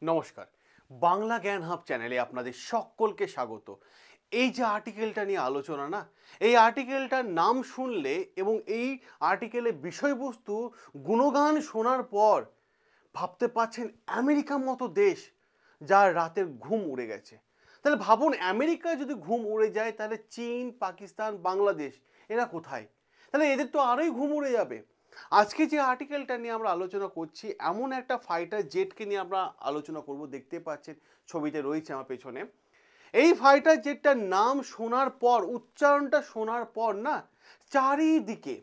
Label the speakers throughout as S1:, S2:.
S1: নমস্কার, বাংলা জ্ঞান হাব চ্যানেলে আপনাদের সকলকে স্বাগত। এই যে আর্টিকেলটা নিয়ে আলোচনা না, এই আর্টিকেলটার নাম শুনলে এবং এই আর্টিকেলের বিষয়বস্তু গুণগান শোনার পর ভাবতে পারছেন আমেরিকার মতো দেশ যার রাতের ঘুম উড়ে গেছে। তাহলে ভাবুন, আমেরিকায় যদি ঘুম উড়ে যায় তাহলে চীন, পাকিস্তান, বাংলাদেশ এরা কোথায়? তাহলে এদের তো আরোই ঘুম উড়ে যাবে। আজকে যে আর্টিকেলটা নিয়ে আমরা আলোচনা করছি, এমন একটা ফাইটার জেটকে নিয়ে আমরা আলোচনা করব। দেখতে পাচ্ছেন ছবিতে রয়েছে আমার পেছনে। এই ফাইটার জেটটার নাম শোনার পর, উচ্চারণটা শোনার পর না, চারিদিকে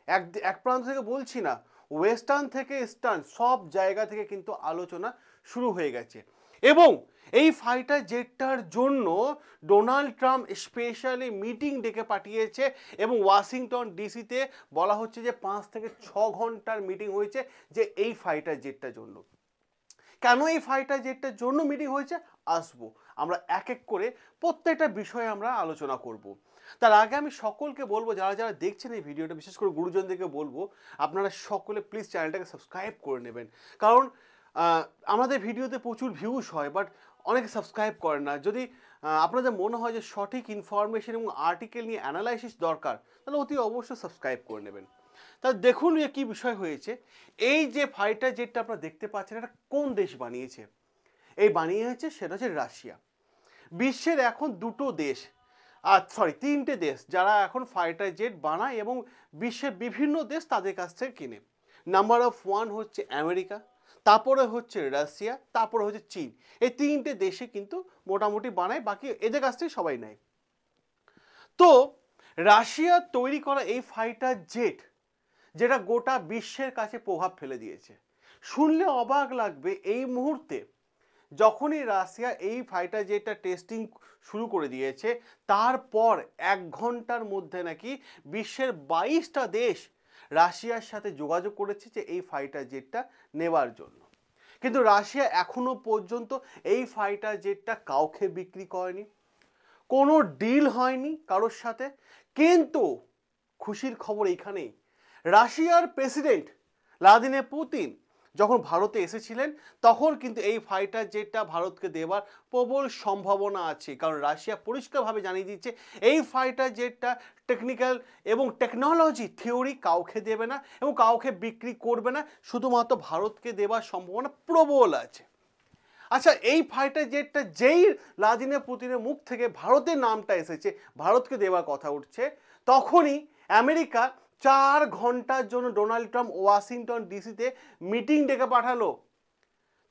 S1: এক এক প্রান্ত থেকে বলছি না, ওয়েস্টার্ন থেকে ইস্টার্ন সব জায়গা থেকে কিন্তু আলোচনা শুরু হয়ে গেছে। এবং এই ফাইটার জেটটার জন্য ডোনাল্ড ট্রাম্প স্পেশালি মিটিং ডেকে পাঠিয়েছে এবং ওয়াশিংটন ডিসিতে বলা হচ্ছে যে 5 থেকে 6 ঘন্টার মিটিং হয়েছে যে এই ফাইটার জেটটার জন্য। কেন এই ফাইটার জেটটার জন্য মিটিং হয়েছে আসবো, আমরা এক এক করে প্রত্যেকটা বিষয়ে আমরা আলোচনা করব। তার আগে আমি সকলকে বলবো, যারা যারা দেখছেন এই ভিডিওটা, বিশেষ করে গুরুজনদেরকে বলবো, আপনারা সকলে প্লিজ চ্যানেলটাকে সাবস্ক্রাইব করে নেবেন। কারণ আমাদের ভিডিওতে প্রচুর ভিউজ হয়, বাট অনেকে সাবস্ক্রাইব করেন না। যদি আপনাদের মনে হয় যে সঠিক ইনফরমেশন এবং আর্টিকেল নিয়ে অ্যানালাইসিস দরকার, তাহলে অতি অবশ্যই সাবস্ক্রাইব করে নেবেন। তাহলে দেখুন কি বিষয় হয়েছে। এই যে ফাইটার জেটটা আপনারা দেখতে পাচ্ছেন, এটা কোন দেশ বানিয়েছে? এই বানিয়েছে সেটা হচ্ছে রাশিয়া। বিশ্বের এখন দুটো দেশ, তিনটে দেশ যারা এখন ফাইটার জেট বানায় এবং বিশ্বের বিভিন্ন দেশ তাদের কাছ থেকে কিনে। নাম্বার অফ 1 হচ্ছে আমেরিকা, তারপরে হচ্ছে রাশিয়া, তারপরে হচ্ছে চীন। এই তিনটে দেশে কিন্তু মোটামুটি বানায়, বাকি এদের কাছ থেকে সবাই নেয়। তো রাশিয়া তৈরি করা এই ফাইটার জেট, যেটা গোটা বিশ্বের কাছে প্রভাব ফেলে দিয়েছে। শুনলে অবাক লাগবে, এই মুহূর্তে যখনই রাশিয়া এই ফাইটার জেটটা টেস্টিং শুরু করে দিয়েছে, তারপর 1 ঘন্টার মধ্যে নাকি বিশ্বের 22টা দেশ রাশিয়ার সাথে যোগাযোগ করেছে যে এই ফাইটার জেটটা নেবার জন্য। কিন্তু রাশিয়া এখনো পর্যন্ত এই ফাইটার জেটটা কাউকে বিক্রি করেনি, কোনো ডিল হয়নি কারোর সাথে। কিন্তু খুশির খবর এইখানেই, রাশিয়ার প্রেসিডেন্ট ভ্লাদিমির পুতিন যখন ভারতে এসেছিলেন, তখন কিন্তু এই ফাইটার জেটটা ভারতকে দেওয়ার প্রবল সম্ভাবনা আছে। কারণ রাশিয়া পরিষ্কারভাবে জানিয়ে দিচ্ছে এই ফাইটার জেটটা টেকনিক্যাল এবং টেকনোলজি থিওরি কাউকে দেবে না এবং কাউকে বিক্রি করবে না, শুধুমাত্র ভারতকে দেওয়ার সম্ভাবনা প্রবল আছে। আচ্ছা, এই ফাইটার জেটটা যেই ভ্লাদিমির পুতিনের মুখ থেকে ভারতের নামটা এসেছে, ভারতকে দেওয়ার কথা উঠছে, তখনই আমেরিকা 4 ঘন্টার জন্য ডোনাল্ড ট্রাম্প ওয়াশিংটন ডিসিতে মিটিং ডেকে পাঠালো।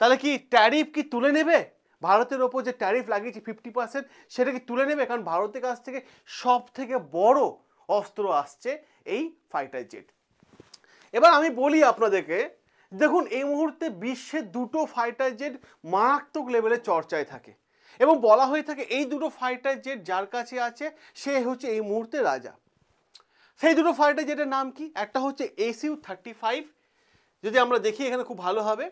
S1: তাহলে কি ট্যারিফ কি তুলে নেবে? ভারতের ওপর যে ট্যারিফ লাগিয়েছে 50%, সেটা কি তুলে নেবে? কারণ ভারতের কাছ থেকে সব থেকে বড় অস্ত্র আসছে এই ফাইটার জেট। এবার আমি বলি আপনাদেরকে, দেখুন এই মুহূর্তে বিশ্বের দুটো ফাইটার জেট মারাত্মক লেভেলে চর্চায় থাকে এবং বলা হয়ে থাকে এই দুটো ফাইটার জেট যার কাছে আছে সে হচ্ছে এই মুহূর্তে রাজা। সেই দুটো ফাইটার জেটের নাম কি? একটা হচ্ছে SU-35, যদি আমরা দেখি এখানে খুব ভালো হবে,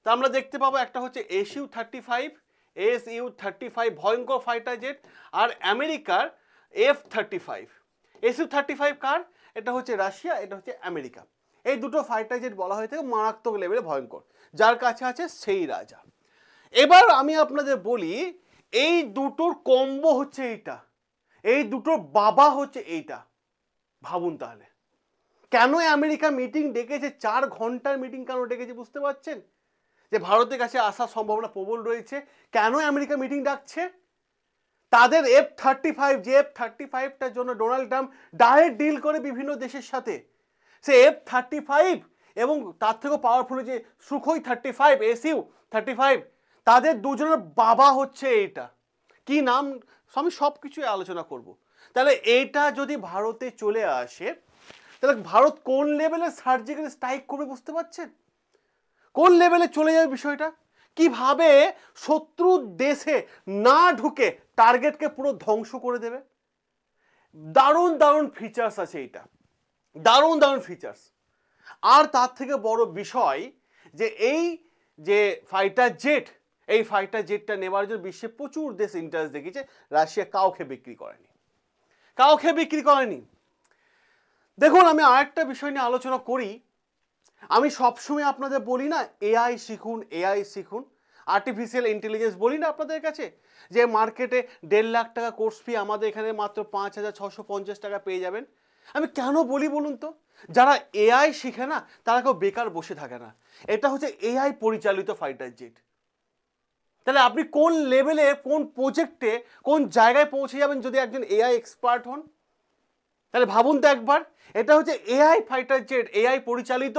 S1: তা আমরা দেখতে পাবো একটা হচ্ছে SU-35 ভয়ঙ্কর ফাইটার জেট, আর আমেরিকার F-35। SU-35 কার? এটা হচ্ছে রাশিয়া, এটা হচ্ছে আমেরিকা। এই দুটো ফাইটার জেট বলা হয়ে থাকে মারাত্মক লেভেলে ভয়ঙ্কর, যার কাছে আছে সেই রাজা। এবার আমি আপনাদের বলি, এই দুটোর কম্বো হচ্ছে এইটা, এই দুটোর বাবা হচ্ছে এইটা। ভাবুন তাহলে কেন আমেরিকা মিটিং ডেকেছে, 4 ঘন্টার মিটিং কেন ডেকেছে? বুঝতে পারছেন যে ভারতের কাছে আসার সম্ভাবনা প্রবল রয়েছে। কেন আমেরিকা মিটিং ডাকছে? তাদের F-35, যে F-35টার জন্য ডোনাল্ড ট্রাম্প ডাইরেক্ট ডিল করে বিভিন্ন দেশের সাথে, সে F-35 এবং তার থেকেও পাওয়ারফুল যে সুখোই 35, SU-35, তাদের দুজনের বাবা হচ্ছে এইটা। কি নাম? আমি সব কিছুই আলোচনা করব। তাহলে এইটা যদি ভারতে চলে আসে, তাহলে ভারত কোন লেভেলে সার্জিক্যাল স্ট্রাইক করবে বুঝতে পারছেন? কোন লেভেলে চলে যাবে বিষয়টা? কিভাবে শত্রু দেশে না ঢুকে টার্গেটকে পুরো ধ্বংস করে দেবে। দারুণ দারুণ ফিচার্স আছে এইটা, দারুণ দারুণ ফিচার্স। আর তার থেকে বড় বিষয় যে এই যে ফাইটার জেট, এই ফাইটার জেটটা নেওয়ার জন্য বিশ্বে প্রচুর দেশ ইন্টারেস্ট দেখিয়েছে। রাশিয়া কাউকে বিক্রি করেনি, কাউকে বিক্রি করেনি। দেখুন আমি আরেকটা বিষয় নিয়ে আলোচনা করি। আমি সবসময় আপনাদের বলি না, এআই শিখুন, এআই শিখুন। আর্টিফিশিয়াল ইন্টেলিজেন্স বলি না আপনাদের কাছে, যে মার্কেটে 1.5 লাখ টাকা কোর্স ফি আমাদের এখানে মাত্র 5,650 টাকা পেয়ে যাবেন। আমি কেন বলি বলুন তো, যারা এআই শিখে না তারা কেউ বেকার বসে থাকে না। এটা হচ্ছে এআই পরিচালিত ফাইটার জেট। তাহলে আপনি কোন লেভেলে, কোন প্রজেক্টে, কোন জায়গায় পৌঁছে যাবেন যদি একজন এআই এক্সপার্ট হন। তাহলে ভাবুন তো একবার, এটা হচ্ছে এআই ফাইটার জেট, এআই পরিচালিত।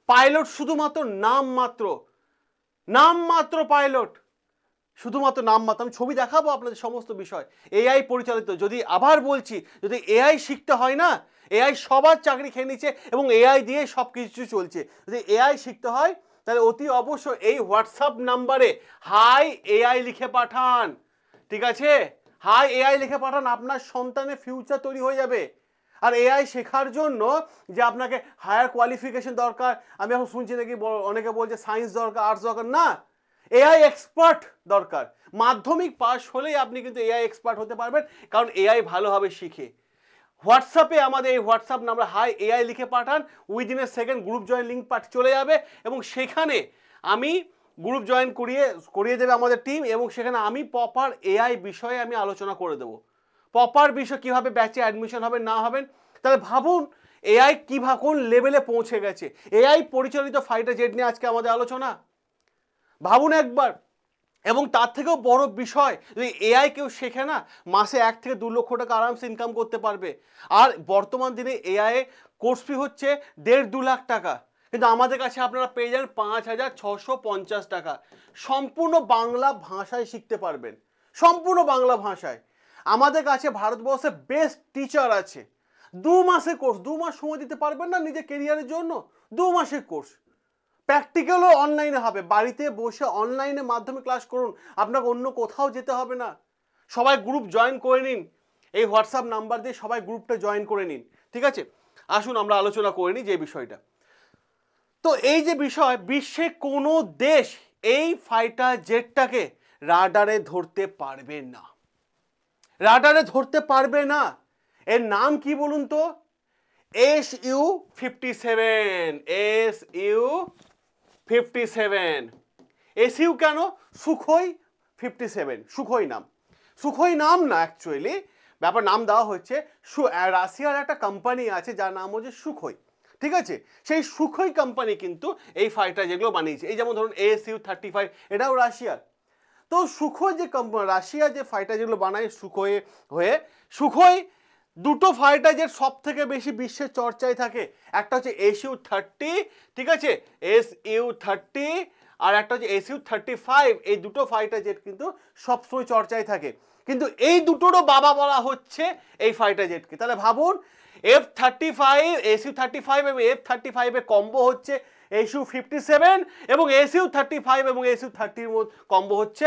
S1: পাইলট শুধুমাত্র নামমাত্র পাইলট, শুধুমাত্র নামমাত্র। আমি ছবি দেখাবো আপনাদের সমস্ত বিষয়। এআই পরিচালিত। যদি আবার বলছি, যদি এআই শিখতে হয় না, এআই সবার চাকরি খেয়ে নিচ্ছে এবং এআই দিয়ে সব কিছু চলছে। যদি এআই শিখতে হয় তাহলে অতি অবশ্যই এই হোয়াটসঅ্যাপ নাম্বারে হাই এআই লিখে পাঠান। ঠিক আছে, হাই এআই লিখে পাঠান, আপনার সন্তানের ফিউচার তৈরি হয়ে যাবে। আর এআই শেখার জন্য যে আপনাকে হায়ার কোয়ালিফিকেশন দরকার, আমি এখন শুনছি নাকি অনেকে বলছে সায়েন্স দরকার, আর্টস দরকার, না, এআই এক্সপার্ট দরকার। মাধ্যমিক পাস হলেই আপনি কিন্তু এআই এক্সপার্ট হতে পারবেন, কারণ এআই ভালোভাবে শিখে। হোয়াটসঅ্যাপে আমাদের এই হোয়াটসঅ্যাপ নাম্বার হাই এআই লিখে পাঠান, within a second group join link চলে যাবে এবং সেখানে আমি গ্রুপ জয়েন করিয়ে দেবে আমাদের টিম, এবং সেখানে আমি প্রপার এআই বিষয়ে আমি আলোচনা করে দেবো। প্রপার বিষয় কীভাবে ব্যাচে অ্যাডমিশন হবে না হবেন। তাহলে ভাবুন এআই কীভাবে কোন লেভেলে পৌঁছে গেছে। এআই পরিচালিত ফাইটার জেট নিয়ে আজকে আমাদের আলোচনা, ভাবুন একবার। এবং তার থেকেও বড় বিষয়, যদি এআই কেউ শেখে না, মাসে 1 থেকে 2 লক্ষ টাকা আরামসে ইনকাম করতে পারবে। আর বর্তমান দিনে এআই কোর্স ফি হচ্ছে 1.5-2 লাখ টাকা, কিন্তু আমাদের কাছে আপনারা পেয়ে যান 5,650 টাকা। সম্পূর্ণ বাংলা ভাষায় শিখতে পারবেন, সম্পূর্ণ বাংলা ভাষায়। আমাদের কাছে ভারতবর্ষে বেস্ট টিচার আছে। 2 মাসের কোর্স, 2 মাস সময় দিতে পারবেন না নিজের কেরিয়ারের জন্য? 2 মাসের কোর্স, প্র্যাকটিক্যালও অনলাইনে হবে। বাড়িতে বসে অনলাইনের মাধ্যমে ক্লাস করুন, আপনাকে অন্য কোথাও যেতে হবে না। সবাই গ্রুপ জয়েন করে নিন, এই হোয়াটসঅ্যাপ নাম্বার দিয়ে সবাই গ্রুপটা জয়েন করে নিন। ঠিক আছে, আসুন আমরা আলোচনা করে নিই যে বিষয়টা। তো এই যে বিষয়, বিশ্বে কোনো দেশ এই ফাইটার জেটটাকে রাডারে ধরতে পারবে না, রাডারে ধরতে পারবে না। এর নাম কি বলুন তো? SU-57, SU-57। এসইউ কেন? সুখোই 57, সুখোই নাম। সুখোই নাম না, অ্যাকচুয়ালি ব্যাপার নাম দেওয়া হচ্ছে, রাশিয়ার একটা কোম্পানি আছে যার নাম হচ্ছে সুখোই। ঠিক আছে, সেই সুখোই কোম্পানি কিন্তু এই ফাইটার যেগুলো বানিয়েছে, এই যেমন ধরুন ASU-35, এটাও রাশিয়ার। তো সুখোই যে রাশিয়া যে ফাইটার যেগুলো বানায় সুখোই হয়ে, সুখোই দুটো ফাইটার জেট সব থেকে বেশি বিশ্বের চর্চায় থাকে। একটা হচ্ছে SU-30, ঠিক আছে, SU-30, আর একটা হচ্ছে SU-35। এই দুটো ফাইটার জেট কিন্তু সবসময় চর্চায় থাকে, কিন্তু এই দুটোরও বাবা বলা হচ্ছে এই ফাইটার জেটকে। তাহলে ভাবুন, F-35, SU-35 এবং F-35 এর কম্বো হচ্ছে SU-57, এবং SU-35 এবং SU-30 কম্বো হচ্ছে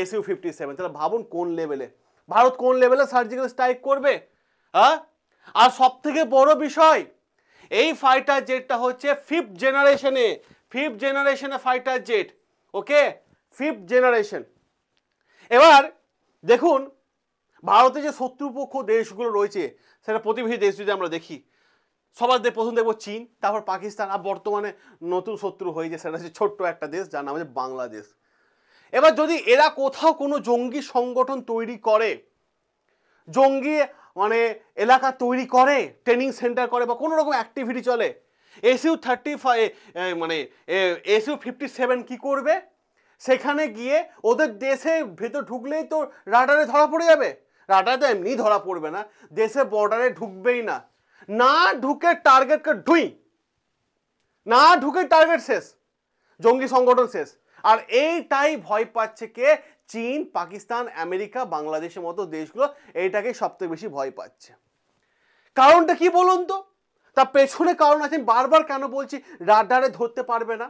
S1: SU-57। তাহলে ভাবুন কোন লেভেলে ভারত, কোন লেভেলে সার্জিক্যাল স্ট্রাইক করবে। হ্যাঁ, আর সব থেকে বড় বিষয়, এই ফাইটার জেটটা হচ্ছে 5th জেনারেশনে ফাইটার জেট। ওকে, 5th জেনারেশন। এবার দেখুন, ভারতে যে শত্রুপক্ষ দেশগুলো রয়েছে, সেটা প্রতিবেশী দেশ যদি আমরা দেখি, সবার প্রথম দেখবো চীন, তারপর পাকিস্তান, আর বর্তমানে নতুন শত্রু হয়েছে, সেটা হচ্ছে ছোট্ট একটা দেশ যার নাম হচ্ছে বাংলাদেশ। এবার যদি এরা কোথাও কোনো জঙ্গি সংগঠন তৈরি করে, জঙ্গি মানে এলাকা তৈরি করে, ট্রেনিং সেন্টার করে, বা কোনো রকম অ্যাক্টিভিটি চলে, SU-35 মানে SU-57 কি করবে? সেখানে গিয়ে ওদের দেশে ভেতর ঢুকলেই তো রাডারে ধরা পড়ে যাবে। রাডারে তো এমনি ধরা পড়বে না, দেশে বর্ডারে ঢুকবেই না, না ঢুকে টার্গেটকে না ঢুকে টার্গেট শেষ, জঙ্গি সংগঠন শেষ। আর এইটাই ভয় পাচ্ছে কে? চীন, পাকিস্তান, আমেরিকা, বাংলাদেশের মতো দেশগুলো এইটাকে সবথেকে বেশি ভয় পাচ্ছে। কারণটা কি বলুন তো? তার পেছনে কারণ আছে, বারবার কেন বলছি রাডারে ধরতে পারবে না।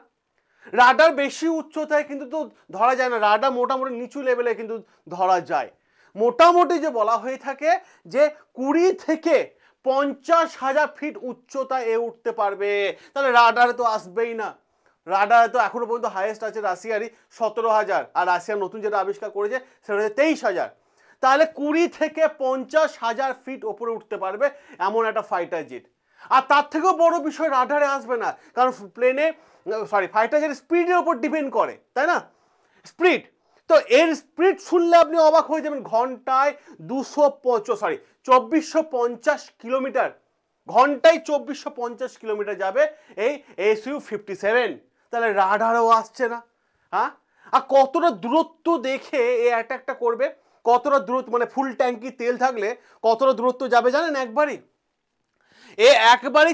S1: রাডার বেশি উচ্চতায় কিন্তু তো ধরা যায় না, রাডার মোটামুটি নিচু লেভেলে কিন্তু ধরা যায়। মোটামুটি যে বলা হয়ে থাকে যে 20 থেকে 50,000 ফিট উচ্চতায় এ উঠতে পারবে। তাহলে রাডারে তো আসবেই না। রাডারে তো এখনো পর্যন্ত হাইয়েস্ট আছে রাশিয়ারই 17,000, আর রাশিয়ার নতুন যেটা আবিষ্কার করেছে সেটা হচ্ছে 23,000। তাহলে 20 থেকে 50,000 ফিট ওপরে উঠতে পারবে এমন একটা ফাইটার জেট। আর তার থেকেও বড় বিষয়, রাডারে আসবে না, কারণ ফাইটার জেট স্পিডের উপর ডিপেন্ড করে, তাই না? স্পিড, তো এর স্পিড শুনলে আপনি অবাক হয়ে যাবেন, ঘন্টায় 2450 কিলোমিটার, ঘন্টায় 2450 কিলোমিটার যাবে এই SU-57। তাহলে রাডারও আসছে না, হ্যাঁ? আর কতটা দূরত্ব দেখে এ অ্যাটাকটা করবে, কতটা দূরত্ব, মানে ফুল ট্যাঙ্কি তেল থাকলে কতটা দূরত্ব যাবে জানেন? একবারই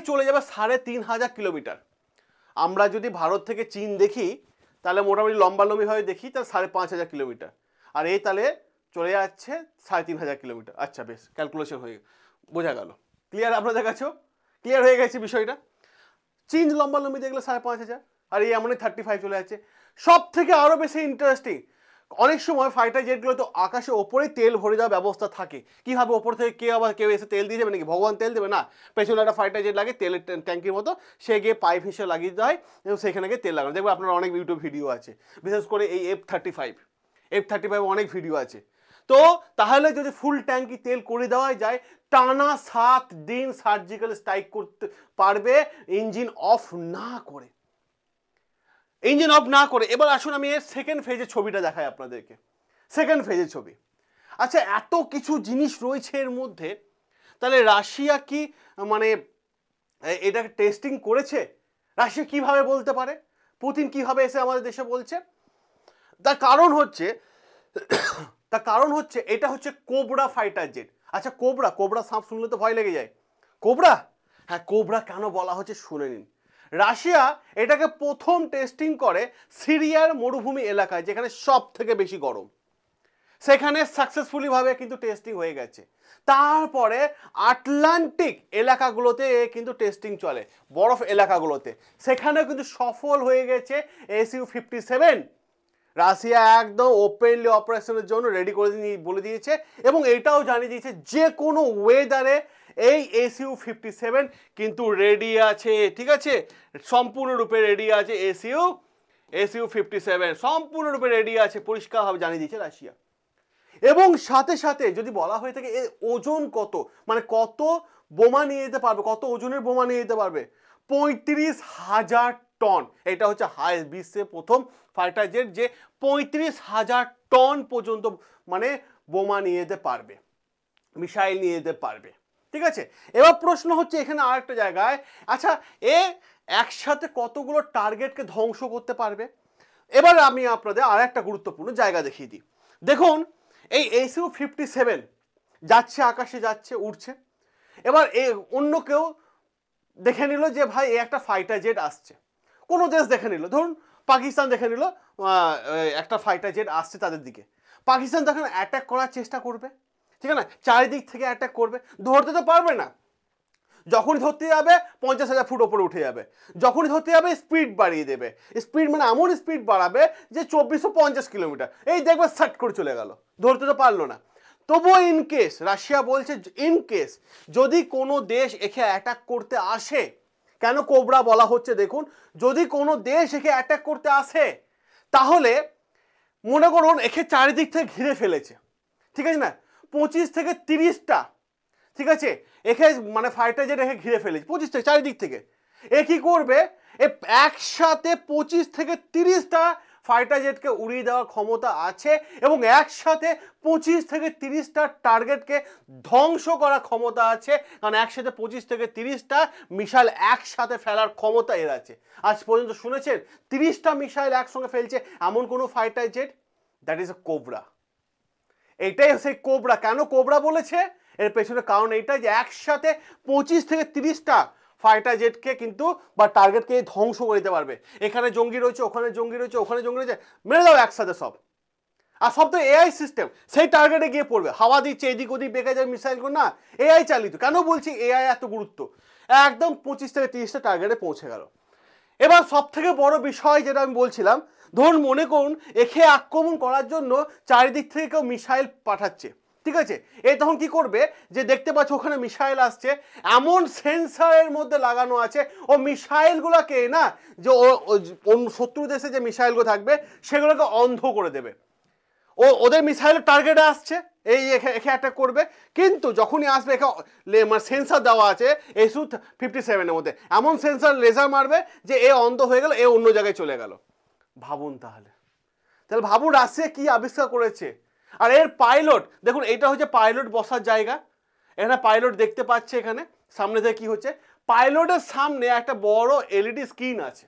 S1: চলে যাবে 3500 কিলোমিটার। আমরা যদি ভারত থেকে চীন দেখি তাহলে মোটামুটি লম্বালম্বি ভাবে দেখি তাহলে 5500 কিলোমিটার, আর এই তাহলে চলে যাচ্ছে 3500 কিলোমিটার। আচ্ছা বেশ, ক্যালকুলেশন হয়ে বোঝা গেল, ক্লিয়ার আপনাদের কাছেও ক্লিয়ার হয়ে গেছে বিষয়টা। চীন লম্বালম্বি দেখলে 5500, আর এই এমনই 35 চলে যাচ্ছে। সব থেকে আরো বেশি ইন্টারেস্টিং, অনেক সময় ফাইটার জেটগুলো তো আকাশে ওপরেই তেল ভরে দেওয়ার ব্যবস্থা থাকে। কীভাবে ওপর থেকে কেউ এসে তেল দিয়ে দেবে নাকি? ভগবান তেল দেবে না, পেছনে একটা ফাইটার জেট লাগে তেলের ট্যাঙ্কির মতো, সে গিয়ে পাইপ হিসেবে লাগিয়ে দেওয়া হয় এবং সেখানে গিয়ে তেল লাগানো। দেখবে আপনার অনেক ইউটিউব ভিডিও আছে, বিশেষ করে এই F-35 অনেক ভিডিও আছে। তো তাহলে যদি ফুল ট্যাঙ্কি তেল করে দেওয়া যায়, টানা 7 দিন সার্জিক্যাল স্ট্রাইক করতে পারবে ইঞ্জিন অফ না করে, এবার আসুন আমি এর সেকেন্ড ফেজের ছবিটা দেখাই আপনাদেরকে, সেকেন্ড ফেজের ছবি। আচ্ছা, এত কিছু জিনিস রয়েছে এর মধ্যে, তাহলে রাশিয়া কি মানে এটাকে টেস্টিং করেছে? রাশিয়া কিভাবে বলতে পারে? পুতিন কিভাবে এসে আমাদের দেশে বলছে? তার কারণ হচ্ছে এটা হচ্ছে কোবরা ফাইটার জেট। আচ্ছা, কোবরা সাপ শুনলে তো ভয় লেগে যায়। কোবরা, হ্যাঁ, কোবরা কেন বলা হচ্ছে শুনে নিন। রাশিয়া এটাকে প্রথম টেস্টিং করে সিরিয়ার মরুভূমি এলাকায়, যেখানে সব থেকে বেশি গরম, সেখানে সাকসেসফুলি ভাবে কিন্তু টেস্টিং হয়ে গেছে। তারপরে আটলান্টিক এলাকাগুলোতে কিন্তু টেস্টিং চলে, বরফ এলাকাগুলোতে, সেখানে কিন্তু সফল হয়ে গেছে SU-57। রাশিয়া একদম ওপেনলি অপারেশনের জন্য রেডি করে বলে দিয়েছে, এবং এটাও জানিয়ে দিয়েছে যে কোনো ওয়েদারে এই SU-57 কিন্তু রেডি আছে। ঠিক আছে, সম্পূর্ণরূপে রেডি আছে SU-57 সম্পূর্ণরূপে রেডি আছে, পরিষ্কারভাবে জানিয়ে দিয়েছে রাশিয়া। এবং সাথে সাথে যদি বলা হয়ে থাকে এর ওজন কত, মানে কত বোমা নিয়ে যেতে পারবে, কত ওজনের বোমা নিয়ে যেতে পারবে, 35,000 টন। এটা হচ্ছে হাইয়েস্ট, বিশ্বে প্রথম ফাইটার জেট যে 35,000 টন পর্যন্ত মানে বোমা নিয়ে যেতে পারবে, মিসাইল নিয়ে যেতে পারবে। ঠিক আছে, এবার প্রশ্ন হচ্ছে এখানে আরেকটা জায়গায়, আচ্ছা এ একসাথে কতগুলো টার্গেটকে ধ্বংস করতে পারবে? এবার আমি আপনাদের আর একটা গুরুত্বপূর্ণ জায়গা দেখিয়ে দিই। দেখুন, এই SU-57 যাচ্ছে, আকাশে যাচ্ছে, উড়ছে। এবার অন্য কেউ দেখে নিল যে ভাই একটা ফাইটার জেট আসছে, কোনো দেশ দেখে নিল, ধরুন পাকিস্তান দেখে নিল একটা ফাইটার জেট আসছে তাদের দিকে। পাকিস্তান তখন অ্যাটাক করার চেষ্টা করবে, ঠিক আছে না, চারিদিক থেকে অ্যাটাক করবে, ধরতে তো পারবে না। যখনই ধরতে যাবে 50,000 ফুট ওপরে উঠে যাবে, যখনই ধরতে যাবে স্পিড বাড়িয়ে দেবে, স্পিড মানে এমন স্পিড বাড়াবে যে 2450 কিলোমিটার, এই দেখবে সাট করে চলে গেল, ধরতে তো পারলো না। তবুও ইনকেস, রাশিয়া বলছে ইনকেস যদি কোনো দেশ একে অ্যাটাক করতে আসে, কেন কোবরা বলা হচ্ছে দেখুন, যদি কোনো দেশ একে অ্যাটাক করতে আসে তাহলে মনে করুন একে চারিদিক থেকে ঘিরে ফেলেছে, ঠিক আছে না, 25 থেকে 30টা, ঠিক আছে, একে মানে ফাইটার জেট একে ঘিরে ফেলেছে 25 থেকে চারিদিক থেকে। এ কি করবে, একসাথে 25 থেকে 30টা ফাইটার জেটকে উড়িয়ে দেওয়ার ক্ষমতা আছে, এবং একসাথে 25 থেকে 30টা টার্গেটকে ধ্বংস করার ক্ষমতা আছে, কারণ একসাথে 25 থেকে 30টা মিসাইল একসাথে ফেলার ক্ষমতা এর আছে। আজ পর্যন্ত শুনেছেন 30টা মিসাইল একসঙ্গে ফেলছে এমন কোনো fighter jet? That is a cobra. এটাই সেই কোবরা। কেন কোবরা বলেছে? এর পেছনে কারণ এইটা যে একসাথে 25 থেকে 30টা ফাইটার জেটকে কিন্তু বা টার্গেটকে ধ্বংস করে দিতে পারবে। এখানে জঙ্গি রয়েছে, ওখানে জঙ্গি রয়েছে, ওখানে জঙ্গি রয়েছে, মেরে দাও একসাথে সব। আর সব তো এআই সিস্টেম, সেই টার্গেটে গিয়ে পড়বে, হাওয়া দিচ্ছে এদিক ওদিক বেঁকে যায় মিসাইল করে না, এআই চালিত। কেন বলছি এআই এত গুরুত্ব, একদম 25 থেকে 30টা টার্গেটে পৌঁছে গেল। এবার সব থেকে বড় বিষয় যেটা আমি বলছিলাম, ধরুন মনে করুন একে আক্রমণ করার জন্য চারিদিক থেকে কেউ মিসাইল পাঠাচ্ছে, ঠিক আছে, এ তখন কি করবে, যে দেখতে পাচ্ছ ওখানে মিসাইল আসছে, এমন সেন্সারের মধ্যে লাগানো আছে ও মিসাইলগুলোকে না, যে শত্রু দেশে যে মিসাইলগুলো থাকবে সেগুলোকে অন্ধ করে দেবে। ওদের মিসাইলের টার্গেটে আসছে, এই একে অ্যাটাক করবে, কিন্তু যখনই আসবে একে সেন্সার দেওয়া আছে SU-57 মধ্যে, এমন সেন্সার লেজার মারবে যে এ অন্ধ হয়ে গেল, এ অন্য জায়গায় চলে গেল। ভাবুন তাহলে ভাবুন রাশিয়া কি আবিষ্কার করেছে। আর এর পাইলট দেখুন, এটা হচ্ছে পাইলট বসার জায়গা, এখানে পাইলট দেখতে পাচ্ছে, এখানে সামনে থেকে কি হচ্ছে, পাইলটের সামনে একটা বড় এলইডি স্ক্রিন আছে,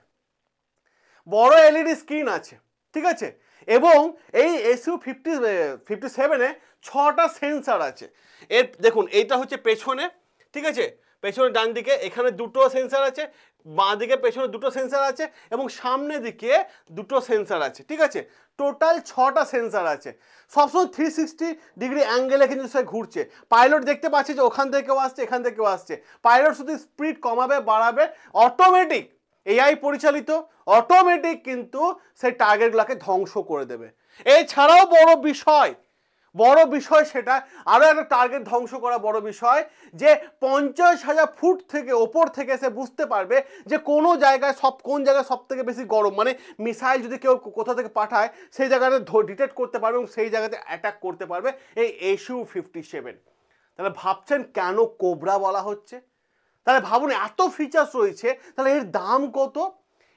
S1: বড় এলইডি স্ক্রিন আছে, ঠিক আছে। এবং এই SU-57-এ 6টা সেন্সার আছে। এর দেখুন এইটা হচ্ছে পেছনে, ঠিক আছে, পেছনে ডান দিকে এখানে দুটো সেন্সার আছে, বাঁ দিকে পেছনে দুটো সেন্সার আছে এবং সামনে দিকে দুটো সেন্সার আছে, ঠিক আছে। টোটাল 6টা সেন্সার আছে, সবসময় 360 ডিগ্রি অ্যাঙ্গেলে কিন্তু সে ঘুরছে। পাইলট দেখতে পাচ্ছে যে ওখান থেকেও আসছে, এখান থেকেও আসছে। পাইলট শুধু স্পিড কমাবে বাড়াবে, অটোমেটিক এআই পরিচালিত, অটোমেটিক কিন্তু সেই টার্গেটগুলোকে ধ্বংস করে দেবে। এছাড়াও বড় বিষয় সেটা আরও একটা টার্গেট ধ্বংস করা বড় বিষয়, যে 50,000 ফুট থেকে ওপর থেকে সে বুঝতে পারবে যে কোন জায়গায় সব থেকে বেশি গরম, মানে মিসাইল যদি কেউ কোথা থেকে পাঠায় সেই জায়গাটা ডিটেক্ট করতে পারবে এবং সেই জায়গাতে অ্যাটাক করতে পারবে এই SU-57। তাহলে ভাবছেন কেন কোবরা বলা হচ্ছে? তাহলে ভাবুন এত ফিচার্স রয়েছে, তাহলে এর দাম কত?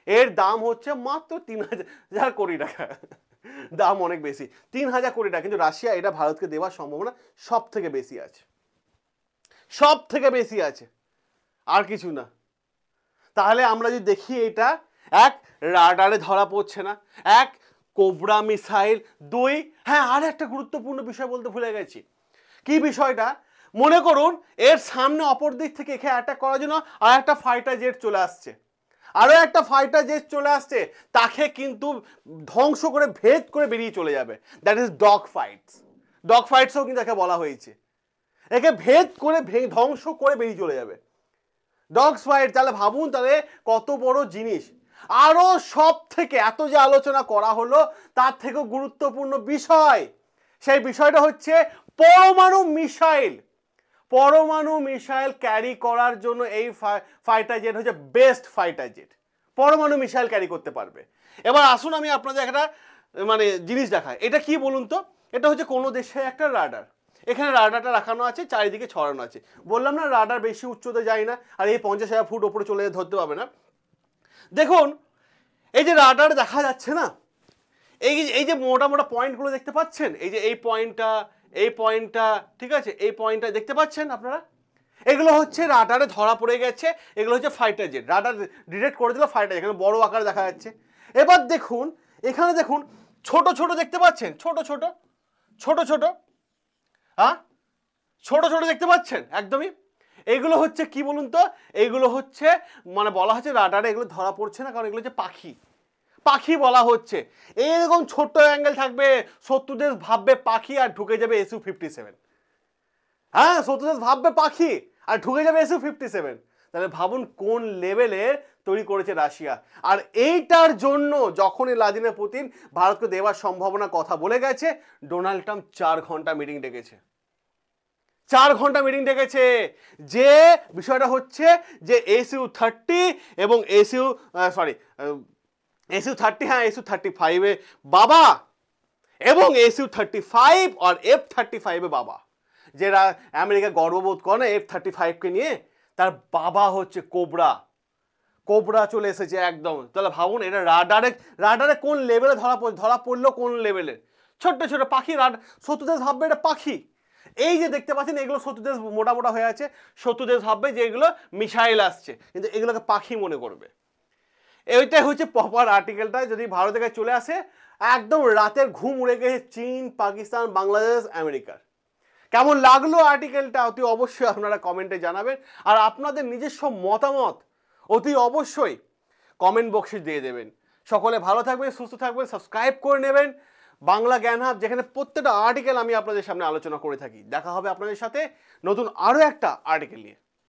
S1: এর দাম হচ্ছে মাত্র 3,000 কোটি টাকা। দাম অনেক বেশি, 3,000 কোটি টাকা। কিন্তু রাশিয়া এটা ভারতকে দেওয়ার সম্ভাবনা সব থেকে বেশি আছে, আর কিছু না। তাহলে আমরা যদি দেখি, এটা এক, রাডারে ধরা পড়ছে না, এক কোবরা মিসাইল, দুই, হ্যাঁ আর একটা গুরুত্বপূর্ণ বিষয় বলতে ভুলে গেছি। কি বিষয়টা? মনে করুন এর সামনে অপর দিক থেকে এখানে অ্যাটাক করার জন্য আর একটা ফাইটার জেট চলে আসছে, তাকে কিন্তু ধ্বংস করে ভেদ করে বেরিয়ে চলে যাবে। দ্যাট ইজ ডগ ফাইটসও কিন্তু একে বলা হয়েছে, একে ভেদ করে ধ্বংস করে বেরিয়ে চলে যাবে, ডগ ফাইট। তাহলে ভাবুন তাহলে কত বড় জিনিস। আরো সব থেকে এত যে আলোচনা করা হলো তার থেকেও গুরুত্বপূর্ণ বিষয়, সেই বিষয়টা হচ্ছে পরমাণু মিসাইল ক্যারি করার জন্য এই ফাইটার জেট হচ্ছে বেস্ট ফাইটার জেট, পরমাণু মিসাইল ক্যারি করতে পারবে। এবার আসুন আমি আপনাদের একটা জিনিস দেখাই। এটা কি বলুন তো? এটা হচ্ছে কোনো দেশে একটা রাডার, এখানে রাডারটা রাখানো আছে, চারিদিকে ছড়ানো আছে। বললাম না রাডার বেশি উচ্চতে যায় না, আর এই 50,000 ফুট ওপরে চলে ধরতে পারবে না। দেখুন এই যে রাডার দেখা যাচ্ছে না, এই যে মোটা পয়েন্টগুলো দেখতে পাচ্ছেন, এই যে এই পয়েন্টটা, ঠিক আছে, এই পয়েন্টটা দেখতে পাচ্ছেন আপনারা, এগুলো হচ্ছে রাডারে ধরা পড়ে গেছে, এগুলো হচ্ছে ফাইটার জেট। রাডার ডিটেক্ট করে দিল ফাইটার, এখানে বড় আকারে দেখা যাচ্ছে। এবার দেখুন এখানে দেখুন ছোট দেখতে পাচ্ছেন, ছোট হ্যাঁ, ছোট দেখতে পাচ্ছেন একদমই। এগুলো হচ্ছে কি বলুন তো? এগুলো হচ্ছে বলা হচ্ছে রাডারে এগুলো ধরা পড়ছে না, কারণ এগুলো হচ্ছে পাখি বলা হচ্ছে। এরকম ছোট্ট অ্যাঙ্গেল থাকবে, শত্রুদেশ ভাববে পাখি আর ঢুকে যাবে SU-57। হ্যাঁ, শত্রুদেশ ভাববে পাখি আর ঢুকে যাবে SU-57। তাহলে ভাবুন কোন লেভেলের তৈরি করেছে রাশিয়া। আর এইটার জন্য যখনই ভ্লাদিমির পুতিন ভারতকে দেওয়ার সম্ভাবনা কথা বলে গেছে, ডোনাল্ড ট্রাম্প 4 ঘন্টা মিটিং ডেকেছে। 4 ঘন্টা মিটিং ডেকেছে। যে বিষয়টা হচ্ছে যে SU-30 এবং SU-30, হ্যাঁ SU-35 এ বাবা, এবং SU-35 আর F-35 এ বাবা, যারা আমেরিকা গর্ববোধ করে F-35 কে নিয়ে, তার বাবা হচ্ছে কোবরা চলে এসেছে একদম। তাহলে ভাবুন এটা রাডারে কোন লেভেলে ধরা পড়লো, কোন লেভেলের ছোট্ট পাখি। শত্রুদেশ ভাববে এটা পাখি। এই যে দেখতে পাচ্ছেন এগুলো শত্রুদেশ মোটা হয়ে আছে, শত্রুদেশ ভাববে যে এগুলো মিসাইল আসছে, কিন্তু এগুলোকে পাখি মনে করবে। এইটাই হচ্ছে প্রপার আর্টিকেলটা। যদি ভারতের কাছে চলে আসে, একদম রাতের ঘুম উড়ে গেছে চীন, পাকিস্তান, বাংলাদেশ, আমেরিকার। কেমন লাগলো আর্টিকেলটা অতি অবশ্যই আপনারা কমেন্টে জানাবেন। আর আপনাদের নিজস্ব মতামত অতি অবশ্যই কমেন্ট বক্সে দিয়ে দেবেন। সকলে ভালো থাকবেন, সুস্থ থাকবেন, সাবস্ক্রাইব করে নেবেন বাংলা জ্ঞান হাব, যেখানে প্রত্যেকটা আর্টিকেল আমি আপনাদের সামনে আলোচনা করে থাকি। দেখা হবে আপনাদের সাথে নতুন আরও একটা আর্টিকেল নিয়ে।